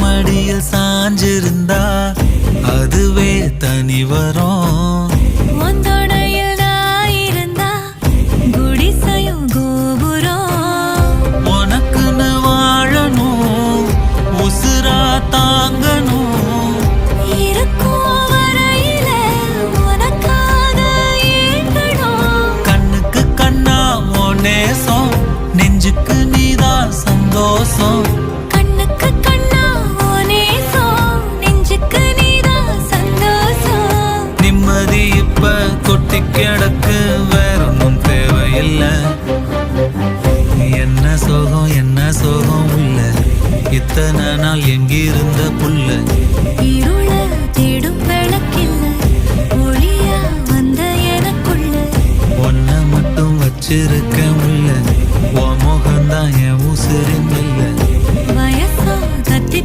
மடியில் சாஞ்சிருந்தா அதுவே தனி வரும். உந்தோடையில் நான் இருந்தா குடிசையும் கோபுரம். உனக்குன்னு வாழணும், உசுரா தாங்கணும். இருக்கும் வரையில உனக்காக ஏங்கணும். கண்ணுக்கு கண்ணா உன் நேசம், நெஞ்சுக்கு நீதான் சந்தோஷம். கண்ணுக்கு கண்ணா உன் நேசம், நெஞ்சுக்கு நீதான் சந்தோஷம். நிம்மதி இப்ப கொட்டி கிடக்கு, வேற ஒன்றும் தேவையில்லை. என்ன சோகம் உள்ள, இத்தனை நாள் எங்கிருந்த புள்ள. இருள தேடும் விளக்கில்ல, ஒளியா வந்த எனக்குள்ள. ஒன்ன மட்டும் வச்சிருக்க முல்ல, உன் முகம்தான் என் உசுரின் இல்ல. வயசா கத்தி